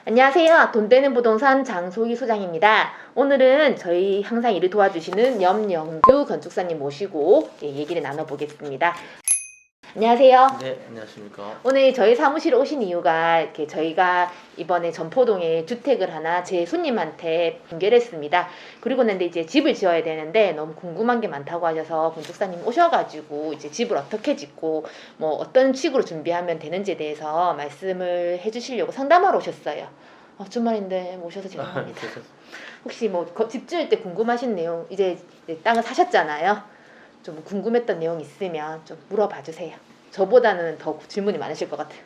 안녕하세요. 돈 되는 부동산 장소희 소장입니다. 오늘은 저희 항상 일을 도와주시는 염영규 건축사님 모시고 얘기를 나눠보겠습니다. 안녕하세요. 네, 안녕하십니까. 오늘 저희 사무실에 오신 이유가 이렇게 저희가 이번에 전포동에 주택을 하나 제 손님한테 연결했습니다. 그리고 는데 이제 집을 지어야 되는데 너무 궁금한 게 많다고 하셔서 건축사님 오셔가지고 이제 집을 어떻게 짓고 뭐 어떤 식으로 준비하면 되는지에 대해서 말씀을 해주시려고 상담하러 오셨어요. 주말인데 모셔서 죄송합니다. 혹시 뭐 집 지을 때 궁금하신 내용, 이제 땅을 사셨잖아요. 좀 궁금했던 내용 있으면 좀 물어봐 주세요. 저보다는 더 질문이 많으실 것 같아요.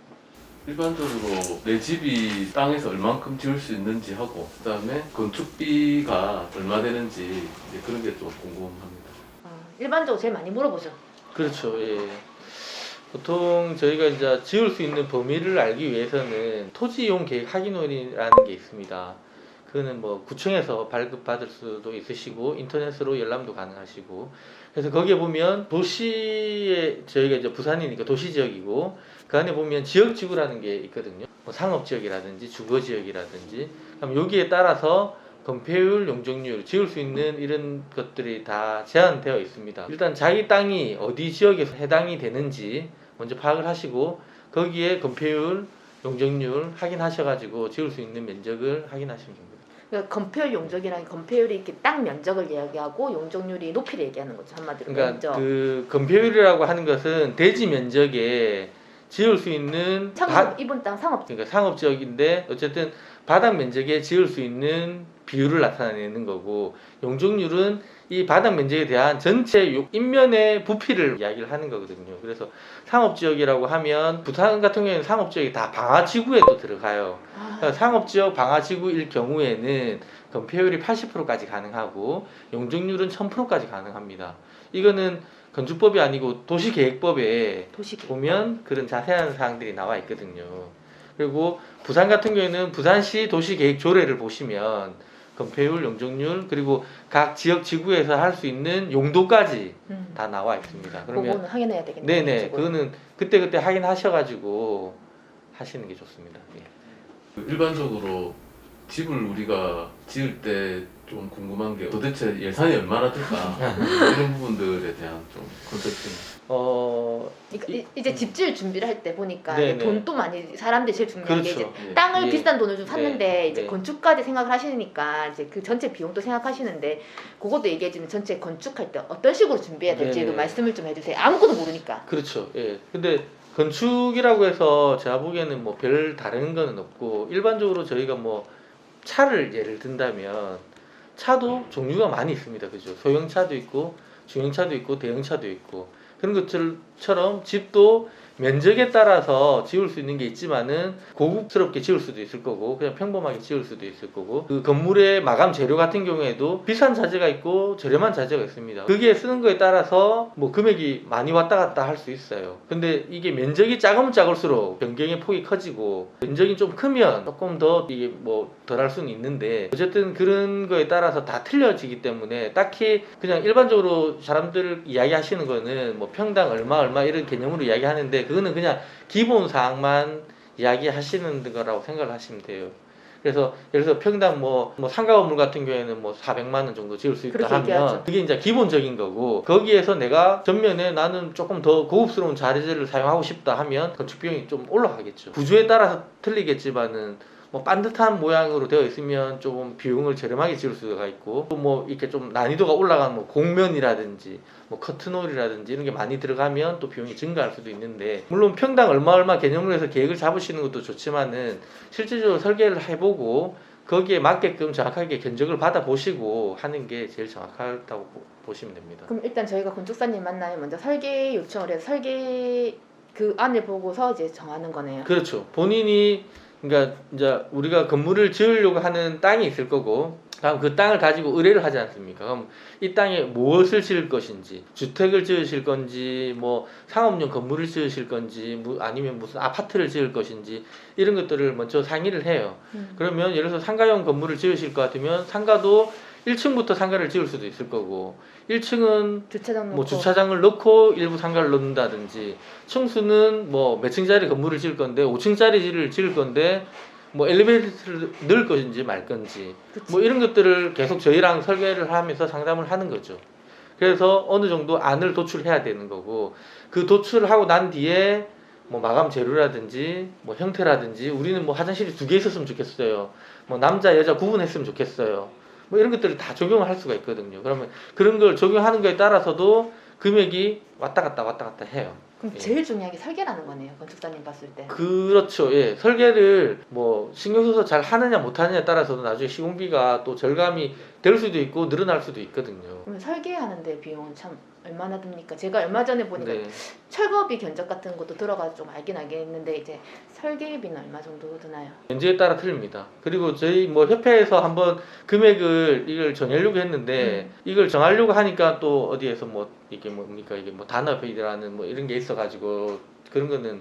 일반적으로 내 집이 땅에서 얼만큼 지을 수 있는지 하고, 그다음에 건축비가 얼마 되는지 이제 그런 게 좀 궁금합니다. 일반적으로 제일 많이 물어보죠. 그렇죠. 예. 보통 저희가 이제 지을 수 있는 범위를 알기 위해서는 토지 이용 계획 확인원이라는 게 있습니다. 그거는 뭐 구청에서 발급받을 수도 있으시고 인터넷으로 열람도 가능하시고, 그래서 거기에 보면 도시에, 저희가 이제 부산이니까 도시 지역이고 그 안에 보면 지역 지구라는 게 있거든요. 뭐 상업 지역이라든지 주거 지역이라든지, 그럼 여기에 따라서 건폐율, 용적률, 지을 수 있는 이런 것들이 다 제한되어 있습니다. 일단 자기 땅이 어디 지역에서 해당이 되는지 먼저 파악을 하시고, 거기에 건폐율, 용적률 확인하셔가지고 지을 수 있는 면적을 확인하시면 됩니다. 그러니까 건폐율, 용적이랑 건폐율이 이렇게 땅 면적을 이야기하고 용적률이 높이를 얘기하는 거죠, 한마디로. 그러니까 면적. 그 건폐율이라고 하는 것은 대지 면적에 지을 수 있는 이분 땅 상업. 그러니까 상업 지역인데 어쨌든 바닥 면적에 지을 수 있는 비율을 나타내는 거고, 용적률은 이 바닥 면적에 대한 전체 인면의 부피를 이야기를 하는 거거든요. 그래서 상업 지역이라고 하면 부산 같은 경우에는 상업 지역이 다 방화 지구에 또 들어가요. 그러니까 상업 지역 방화 지구일 경우에는 건폐율이 80%까지 가능하고 용적률은 1000%까지 가능합니다. 이거는 건축법이 아니고 도시계획법에 보면 그런 자세한 사항들이 나와 있거든요. 그리고 부산 같은 경우에는 부산시 도시계획 조례를 보시면 건폐율, 용적률, 그리고 각 지역 지구에서 할 수 있는 용도까지 다 나와 있습니다. 그러면 그거는 확인해야 되겠네요. 네네, 그거는 그때 확인하셔가지고 하시는 게 좋습니다. 예. 일반적으로 집을 우리가 지을 때 좀 궁금한 게 도대체 예산이 얼마나 들까 이런 부분들에 대한 좀 컨셉트. 그러니까 이제 집 지을 준비를 할 때 보니까 네네. 돈도 많이, 사람들이 제일 중요한 게 그렇죠. 이제 예. 땅을 예. 비싼 돈을 좀 샀는데 네. 이제 네. 건축까지 생각을 하시니까 이제 그 전체 비용도 생각하시는데, 그것도 얘기해주면 전체 건축할 때 어떤 식으로 준비해야 될지도 네네. 말씀을 좀 해주세요. 아무것도 모르니까. 그렇죠. 예. 근데 건축이라고 해서 제가 보기에는 뭐 별 다른 거는 없고, 일반적으로 저희가 뭐 차를 예를 든다면 차도 종류가 많이 있습니다. 그죠? 소형차도 있고 중형차도 있고 대형차도 있고, 그런 것처럼 집도 면적에 따라서 지을 수 있는 게 있지만은 고급스럽게 지을 수도 있을 거고 그냥 평범하게 지을 수도 있을 거고, 그 건물의 마감 재료 같은 경우에도 비싼 자재가 있고 저렴한 자재가 있습니다. 그게 쓰는 거에 따라서 뭐 금액이 많이 왔다 갔다 할 수 있어요. 근데 이게 면적이 작으면 작을수록 변경의 폭이 커지고, 면적이 좀 크면 조금 더 이게 뭐 덜 할 수는 있는데, 어쨌든 그런 거에 따라서 다 틀려지기 때문에 딱히 그냥 일반적으로 사람들 이야기하시는 거는 뭐 평당 얼마 이런 개념으로 이야기하는데, 그거는 그냥 기본 사항만 이야기하시는 거라고 생각을 하시면 돼요. 그래서 예를 들어서 평당 뭐 상가 건물 같은 경우에는 뭐 400만 원 정도 지을 수 있다 하면 얘기하죠. 그게 이제 기본적인 거고, 거기에서 내가 전면에 나는 조금 더 고급스러운 자재를 사용하고 싶다 하면 건축 비용이 좀 올라가겠죠. 구조에 따라서 틀리겠지만은 뭐 반듯한 모양으로 되어 있으면 조금 비용을 저렴하게 지을 수가 있고, 또 뭐 이렇게 좀 난이도가 올라간 뭐 곡면이라든지 뭐 커튼홀이라든지 이런 게 많이 들어가면 또 비용이 증가할 수도 있는데, 물론 평당 얼마 개념으로 해서 계획을 잡으시는 것도 좋지만은 실질적으로 설계를 해보고 거기에 맞게끔 정확하게 견적을 받아보시고 하는 게 제일 정확하다고 보시면 됩니다. 그럼 일단 저희가 건축사님 만나면 먼저 설계 요청을 해서 설계 그 안을 보고서 이제 정하는 거네요. 그렇죠. 본인이, 그러니까 이제 우리가 건물을 지으려고 하는 땅이 있을 거고, 다음 그 땅을 가지고 의뢰를 하지 않습니까? 그럼 이 땅에 무엇을 지을 것인지, 주택을 지으실 건지, 뭐 상업용 건물을 지으실 건지, 아니면 무슨 아파트를 지을 것인지, 이런 것들을 먼저 상의를 해요. 그러면 예를 들어서 상가용 건물을 지으실 것 같으면 상가도 1층부터 상가를 지을 수도 있을 거고, 1층은 뭐 주차장을 넣고 일부 상가를 넣는다든지, 층수는 뭐 몇 층짜리 건물을 지을 건데 5층짜리를 지을 건데 뭐 엘리베이터를 넣을 건지 말 건지 그치. 뭐 이런 것들을 계속 저희랑 설계를 하면서 상담을 하는 거죠. 그래서 어느 정도 안을 도출해야 되는 거고 그 도출을 하고 난 뒤에 뭐 마감 재료라든지 뭐 형태라든지 우리는 뭐 화장실이 2개 있었으면 좋겠어요. 뭐 남자 여자 구분했으면 좋겠어요. 뭐 이런 것들을 다 적용을 할 수가 있거든요. 그러면 그런 걸 적용하는 거에 따라서도 금액이 왔다 갔다 해요. 그럼 예. 제일 중요한 게 설계라는 거네요. 건축사님 봤을 때. 그렇죠. 예. 설계를 뭐 신경 써서 잘 하느냐 못 하느냐에 따라서도 나중에 시공비가 또 절감이 될 수도 있고 늘어날 수도 있거든요. 그러면 설계하는데 비용은 참 얼마나 듭니까? 제가 얼마 전에 보니까 네. 철거비 견적 같은 것도 들어가서 좀 알긴 알겠는데 이제 설계비는 얼마 정도 드나요? 면적에 따라 틀립니다. 그리고 저희 뭐 협회에서 한번 금액을 이걸 정하려고 했는데 이걸 정하려고 하니까 또 어디에서 뭐 이게 뭡니까 이게 뭐 단합회의라는 뭐 이런 게 있어가지고 그런 거는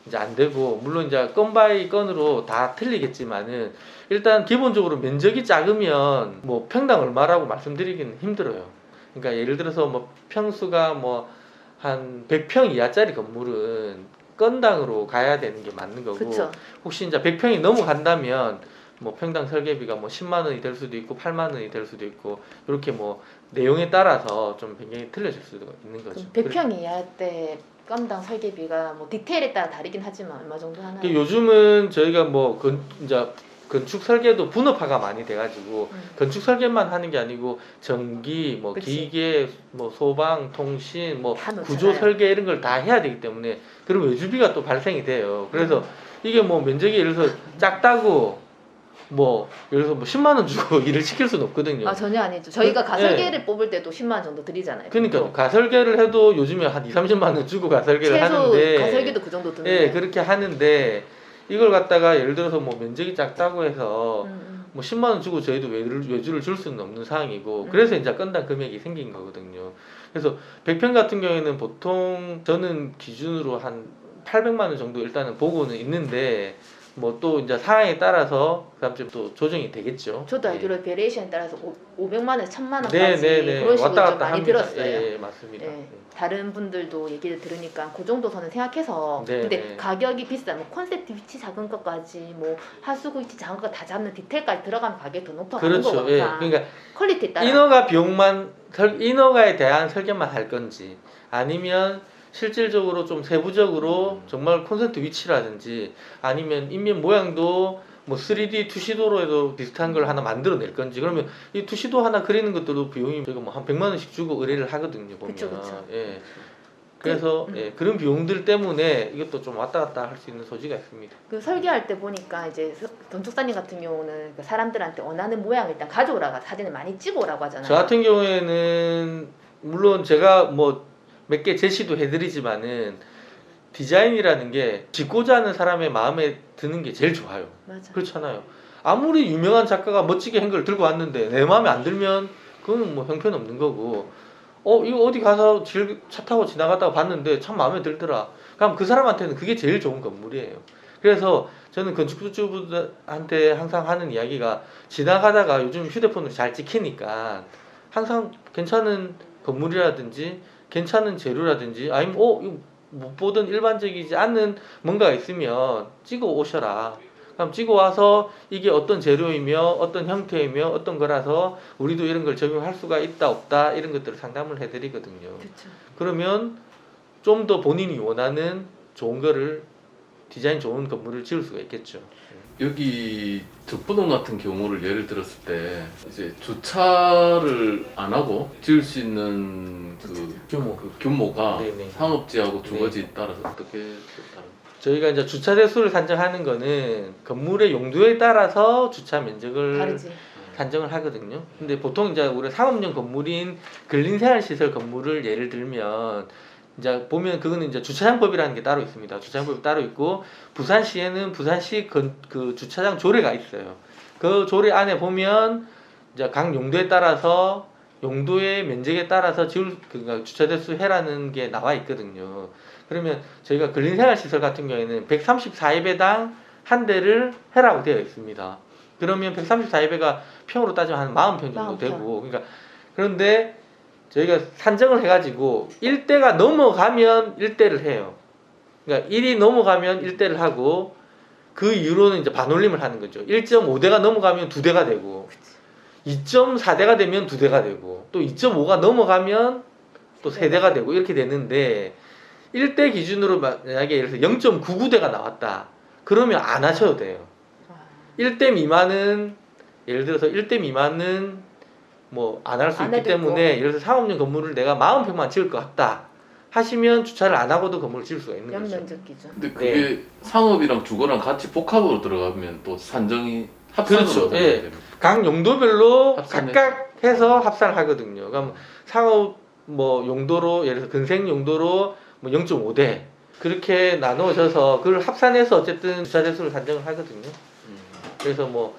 이제 안 되고 물론 이제 건 바이 건으로 다 틀리겠지만은 일단 기본적으로 면적이 작으면 뭐 평당 얼마라고 말씀드리기는 힘들어요. 그러니까 예를 들어서 뭐 평수가 뭐 한 100평 이하짜리 건물은 건당으로 가야 되는 게 맞는 거고 그렇죠. 혹시 이제 100평이 넘어간다면 뭐 평당 설계비가 뭐 10만 원이 될 수도 있고 8만 원이 될 수도 있고 이렇게 뭐 내용에 따라서 좀 변경이 틀려질 수도 있는 거죠. 100평 이하 때 건당 설계비가 뭐 디테일에 따라 다르긴 하지만 얼마 정도 하나요? 요즘은 저희가 뭐 이제 건축 설계도 분업화가 많이 돼가지고 건축 설계만 하는 게 아니고 전기, 뭐 그치. 기계, 뭐 소방, 통신, 뭐 다 놓잖아요. 구조 설계 이런 걸 다 해야 되기 때문에 그럼 외주비가 또 발생이 돼요. 그래서 이게 뭐 면적이 예를 들어서 작다고 뭐 예를 들어서 뭐 10만 원 주고 일을 시킬 수는 없거든요. 아 전혀 아니죠. 저희가 그- 가설계를 뽑을 때도 10만 원 정도 드리잖아요. 그러니까 보통. 가설계를 해도 요즘에 한 2, 30만 원 주고 가설계를 최소 하는데 가설계도 그 정도 드는데. 예, 그렇게 하는데 이걸 갖다가 예를 들어서 뭐 면적이 작다고 해서 뭐 10만 원 주고 저희도 외주를 줄 수는 없는 상황이고 그래서 이제 건당 금액이 생긴 거거든요. 그래서 100평 같은 경우에는 보통 저는 기준으로 한 800만 원 정도 일단은 보고는 있는데 뭐 또 이제 상황에 따라서 그다음 또 조정이 되겠죠. 저도 예. 알기로 베리에이션에 따라서 500만 원에서 1000만 원까지 네. 그런 식으로 왔다 좀 갔다 많이 합니다. 들었어요. 예, 맞습니다. 예, 다른 분들도 얘기를 들으니까 그 정도 선을 생각해서 네, 근데 네. 가격이 비싸 뭐 콘센트 위치 작은 것까지 뭐 하수구 위치 작은 거 다 잡는 디테일까지 들어가면 가격이 더 높아가는 그렇죠. 거거든요. 예. 그러니까 퀄리티에 따라 인허가 비용만 인허가에 대한 설계만 할 건지 아니면 실질적으로 좀 세부적으로 정말 콘센트 위치라든지 아니면 인면 모양도 뭐 3D 투시도로에도 비슷한 걸 하나 만들어낼 건지 그러면 이 투시도 하나 그리는 것들도 비용이 저희가 뭐 한 100만 원씩 주고 의뢰를 하거든요 보면. 그쵸. 예. 그래서 예, 그런 비용들 때문에 이것도 좀 왔다 갔다 할 수 있는 소지가 있습니다. 그 설계할 때 보니까 이제 건축사님 같은 경우는 그 사람들한테 원하는 모양을 일단 가져오라고 사진을 많이 찍어오라고 하잖아요. 저 같은 경우에는 물론 제가 뭐 몇 개 제시도 해드리지만은 디자인이라는 게 짓고자 하는 사람의 마음에 드는 게 제일 좋아요. 맞아. 그렇잖아요. 아무리 유명한 작가가 멋지게 한 걸 들고 왔는데 내 마음에 안 들면 그건 뭐 형편없는 거고 이거 어디 가서 차 타고 지나가다가 봤는데 참 마음에 들더라. 그럼 그 사람한테는 그게 제일 좋은 건물이에요. 그래서 저는 건축주분들한테 항상 하는 이야기가 지나가다가 요즘 휴대폰으로 잘 찍히니까 항상 괜찮은 건물이라든지 괜찮은 재료라든지 아니면 이거 못 보던 일반적이지 않는 뭔가가 있으면 찍어 오셔라. 그럼 찍어 와서 이게 어떤 재료이며 어떤 형태이며 어떤 거라서 우리도 이런 걸 적용할 수가 있다 없다 이런 것들을 상담을 해드리거든요. 그렇죠. 그러면 좀 더 본인이 원하는 좋은 거를 디자인 좋은 건물을 지을 수가 있겠죠. 여기 적부동 같은 경우를 예를 들었을 때 이제 주차를 안 하고 지을 수 있는 그 규모가 네네. 상업지하고 주거지에 따라서 어떻게 다른? 저희가 이제 주차 대수를 산정하는 거는 건물의 용도에 따라서 주차 면적을 다르지. 산정을 하거든요. 근데 보통 이제 우리 상업용 건물인 근린생활시설 건물을 예를 들면 이제 보면 그거는 이제 주차장법이라는 게 따로 있습니다. 주차장법이 따로 있고 부산시에는 부산시 그 주차장 조례가 있어요. 그 조례 안에 보면 이제 각 용도에 따라서 용도의 면적에 따라서 그러니까 주차 대수 해라는 게 나와 있거든요. 그러면 저희가 근린생활시설 같은 경우에는 134입에당 한 대를 해라고 되어 있습니다. 그러면 134입에가 평으로 따지면 한 40평 정도 40평. 되고 그러니까 그런데 저희가 산정을 해가지고 1대가 넘어가면 1대를 해요. 그러니까 1이 넘어가면 1대를 하고 그 이후로는 이제 반올림을 하는 거죠. 1.5대가 넘어가면 2대가 되고 2.4대가 되면 2대가 되고 또 2.5가 넘어가면 또 3대가 되고 이렇게 되는데 1대 기준으로 만약에 예를 들어서 0.99대가 나왔다. 그러면 안 하셔도 돼요. 1대 미만은 예를 들어서 1대 미만은 뭐 안 할 수 안 있기 해도 때문에 있고. 예를 들어서 상업용 건물을 내가 40평만 지을 것 같다 하시면 주차를 안 하고도 건물을 지을 수가 있는 거죠. 연면적 기준. 근데 그게 상업이랑 주거랑 같이 복합으로 들어가면 또 산정이 합산으로 그렇죠. 들어가야 예. 됩니다. 각 용도별로 합산해서. 각각 해서 합산을 하거든요. 그럼 상업 뭐 용도로 예를 들어서 근생 용도로 뭐 0.5대 그렇게 나누어져서 그걸 합산해서 어쨌든 주차 대수를 산정을 하거든요. 그래서 뭐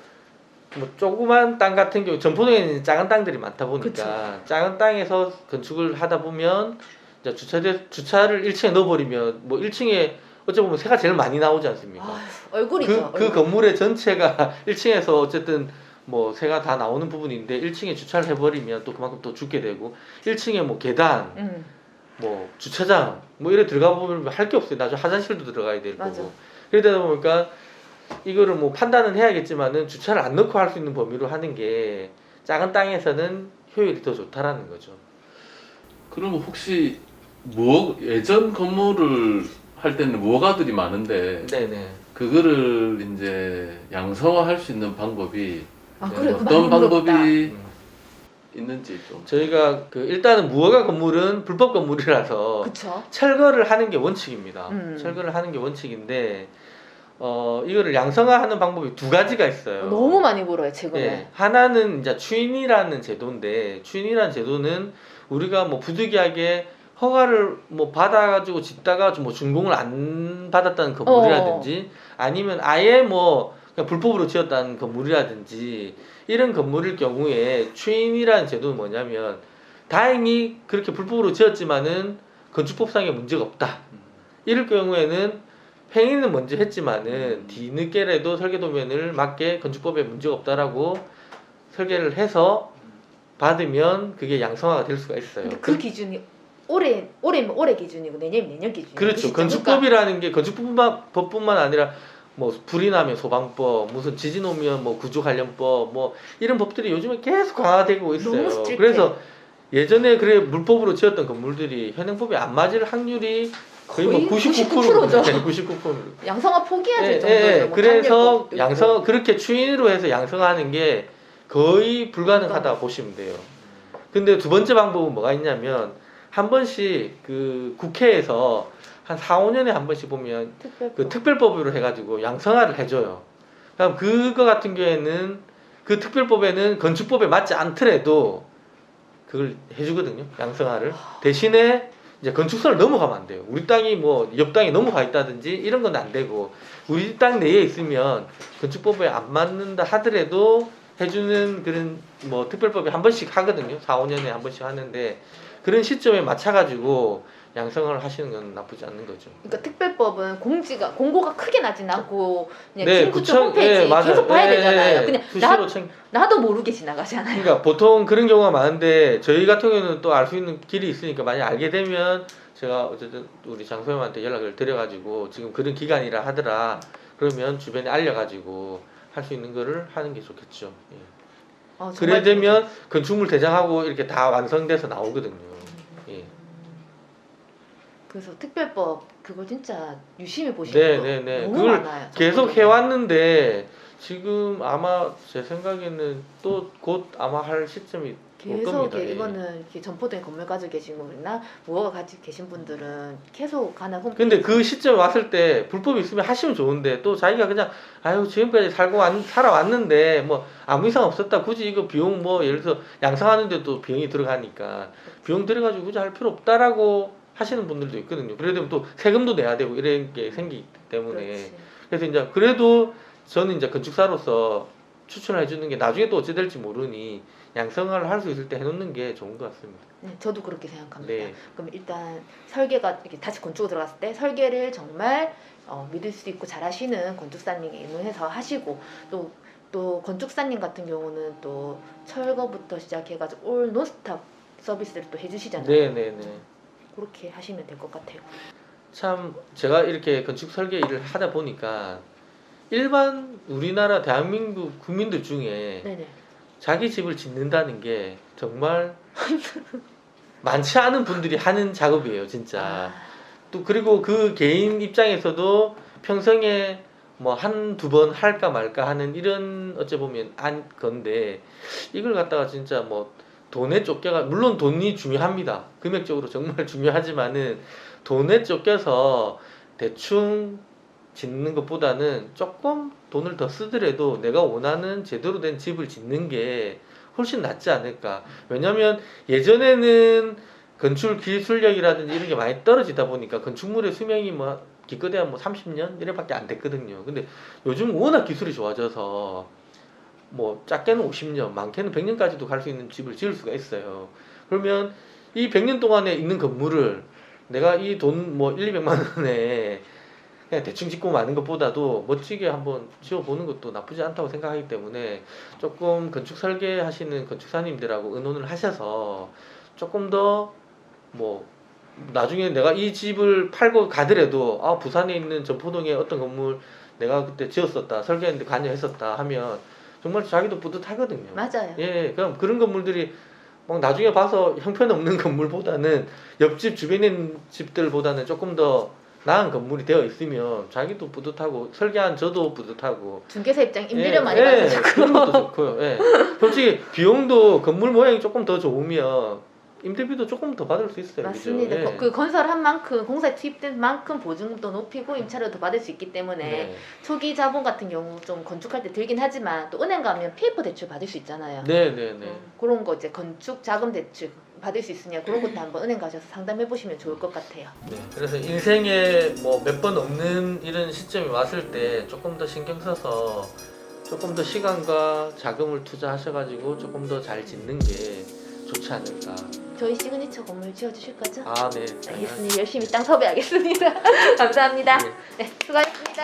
조그만 땅 같은 경우 전포동에는 작은 땅들이 많다 보니까 작은 땅에서 건축을 하다 보면 이제 주차를 1층에 넣어버리면 뭐 1층에 어찌 보면 새가 제일 많이 나오지 않습니까? 아휴, 얼굴이죠. 그 건물의 전체가 1층에서 어쨌든 뭐 새가 다 나오는 부분인데 1층에 주차를 해버리면 또 그만큼 또 죽게 되고 1층에 뭐 계단 뭐 주차장 뭐 이래 들어가 보면 할 게 없어요. 나중에 화장실도 들어가야 될 맞아. 거고 그러다 보니까 이거를 뭐 판단은 해야겠지만은 주차를 안 넣고 할 수 있는 범위로 하는 게 작은 땅에서는 효율이 더 좋다라는 거죠. 그러면 혹시 예전 건물을 할 때는 무허가들이 많은데 네네. 그거를 이제 양성화할 수 있는 방법이 아 그래 그 어떤 많이 방법이 물어봤다. 있는지 좀. 저희가 그 일단은 무허가 건물은 불법 건물이라서 그쵸. 철거를 하는 게 원칙입니다. 음. 철거를 하는 게 원칙인데 이거를 양성화하는 방법이 두 가지가 있어요. 너무 많이 물어요 최근에. 예, 하나는 이제 추인이라는 제도인데 추인이라는 제도는 우리가 뭐 부득이하게 허가를 뭐 받아가지고 짓다가 뭐 준공을 안 받았다는 건물이라든지 아니면 아예 뭐 그냥 불법으로 지었다는 건물이라든지 이런 건물일 경우에 추인이라는 제도는 뭐냐면 다행히 그렇게 불법으로 지었지만은 건축법상의 문제가 없다. 이럴 경우에는 팽이는 먼저 했지만은 뒤늦게라도 설계 도면을 맞게 건축법에 문제가 없다라고 설계를 해서 받으면 그게 양성화가 될 수가 있어요. 근데 그 기준이 올해면 올해 기준이고 내년이면 내년 기준이고. 그렇죠. 건축법이라는 게 건축법뿐만 아니라 뭐 불이 나면 소방법, 무슨 지진 오면 뭐 구조 관련법, 뭐 이런 법들이 요즘에 계속 강화되고 있어요. 너무 스트릭트해. 그래서 예전에 그래 물법으로 지었던 건물들이 현행법에 안 맞을 확률이 거의 뭐 99%죠. 99%. 양성화 포기해야 될 예, 정도로. 뭐 그래서 단일법도 있고. 그렇게 추인으로 해서 양성하는 게 거의 불가능하다 보시면 돼요. 근데 두 번째 방법은 뭐가 있냐면 한 번씩 그 국회에서 한 4, 5년에 한 번씩 보면 그 특별법으로 해가지고 양성화를 해줘요. 그럼 그거 같은 경우에는 그 특별법에는 건축법에 맞지 않더라도 그걸 해주거든요. 양성화를. 대신에 이제 건축선을 넘어가면 안 돼요. 우리 땅이 뭐 옆 땅에 넘어가 있다든지 이런 건 안 되고 우리 땅 내에 있으면 건축법에 안 맞는다 하더라도 해주는 그런 뭐 특별법이 한 번씩 하거든요. 4, 5년에 한 번씩 하는데 그런 시점에 맞춰가지고 양성을 하시는 건 나쁘지 않는 거죠. 그러니까 특별법은 공고가 크게 나진 않고 그냥 네, 김구청 홈페이지 맞아요. 계속 봐야 되잖아요. 그냥 수시로 나도 모르게 지나가잖아요. 그러니까 보통 그런 경우가 많은데 저희 같은 경우는 또 알 수 있는 길이 있으니까 만약 알게 되면 제가 어쨌든 우리 장소님한테 연락을 드려가지고 지금 그런 기간이라 하더라 그러면 주변에 알려가지고 할 수 있는 거를 하는 게 좋겠죠. 예. 정말 그래 되면 건축물 대장하고 이렇게 다 완성돼서 나오거든요. 예. 그래서 특별법 그거 진짜 유심히 보시는 거 네. 너무 그걸 많아요. 계속 정보가. 해왔는데 지금 아마 제 생각에는 또 곧 아마 할 시점이 올 계속 겁니다. 예. 이거는 이렇게 전포동에 건물 가지고 계신 분이나 무허가 가지고 계신 분들은 계속 가는 홈페이지. 근데 그 시점에 왔을 때 불법이 있으면 하시면 좋은데 또 자기가 그냥 아유 지금까지 살아왔는데 뭐 아무 이상 없었다 굳이 이거 비용 뭐 예를 들어서 양성하는데 또 비용이 들어가니까 비용 들여가지고 굳이 할 필요 없다라고 하시는 분들도 있거든요. 그래 되면 또 세금도 내야 되고 이런 게 생기기 때문에 그렇지. 그래서 이제 그래도 저는 이제 건축사로서 추천해 주는 게 나중에 또 어찌 될지 모르니 양성화를 할 수 있을 때 해놓는 게 좋은 것 같습니다. 네, 저도 그렇게 생각합니다. 네. 그럼 일단 설계가 이렇게 다시 건축으로 들어갔을 때 설계를 정말 믿을 수 있고 잘하시는 건축사님께 의논해서 하시고 또 건축사님 같은 경우는 또 철거부터 시작해가지고 올 논스톱 서비스를 또 해주시잖아요. 네네네. 그렇게 하시면 될 것 같아요. 참 제가 이렇게 건축 설계 일을 하다 보니까 일반 우리나라 대한민국 국민들 중에 네네. 자기 집을 짓는다는 게 정말 많지 않은 분들이 하는 작업이에요, 진짜. 아, 또 그리고 그 개인 입장에서도 평생에 뭐 한두 번 할까 말까 하는 이런 어찌 보면 안 건데 이걸 갖다가 진짜 뭐 돈에 쫓겨가 물론 돈이 중요합니다. 금액적으로 정말 중요하지만은 돈에 쫓겨서 대충 짓는 것보다는 조금 돈을 더 쓰더라도 내가 원하는 제대로 된 집을 짓는 게 훨씬 낫지 않을까. 왜냐면 예전에는 건축 기술력이라든지 이런 게 많이 떨어지다 보니까 건축물의 수명이 뭐 기껏해야 뭐 30년 이래밖에 안 됐거든요. 근데 요즘 워낙 기술이 좋아져서 뭐 작게는 50년, 많게는 100년까지도 갈 수 있는 집을 지을 수가 있어요. 그러면 이 100년 동안에 있는 건물을 내가 이 돈 뭐 1, 200만 원에 그냥 대충 짓고 마는 것보다도 멋지게 한번 지어보는 것도 나쁘지 않다고 생각하기 때문에 조금 건축 설계하시는 건축사님들하고 의논을 하셔서 조금 더 뭐 나중에 내가 이 집을 팔고 가더라도 아 부산에 있는 전포동에 어떤 건물 내가 그때 지었었다 설계했는데 관여했었다 하면 정말 자기도 뿌듯하거든요. 맞아요. 예, 그럼 그런 건물들이 막 나중에 봐서 형편없는 건물보다는 옆집 주변에 있는 집들보다는 조금 더 나은 건물이 되어 있으면 자기도 뿌듯하고 설계한 저도 뿌듯하고 중개사 입장 임대료 예, 많이 예, 받으죠. 그런 것도 좋고요. 예. 솔직히 비용도 건물 모양이 조금 더 좋으면 임대비도 조금 더 받을 수 있어요. 맞습니다. 그죠? 예. 그 건설한 만큼 공사에 투입된 만큼 보증도 높이고 임차료도 받을 수 있기 때문에 네. 초기 자본 같은 경우 좀 건축할 때 들긴 하지만 또 은행 가면 페이퍼 대출 받을 수 있잖아요. 네, 네, 네. 그런 거 이제 건축 자금 대출 받을 수 있으냐 그런 것도 한번 은행 가셔서 상담해 보시면 좋을 것 같아요. 네. 그래서 인생에 뭐 몇 번 없는 이런 시점이 왔을 때 조금 더 신경 써서 조금 더 시간과 자금을 투자하셔가지고 조금 더 잘 짓는 게 좋지 않을까. 저희 시그니처 건물 지어주실 거죠? 아, 네. 알겠습니다. 열심히 땅 섭외하겠습니다. 감사합니다. 네. 네, 수고하셨습니다.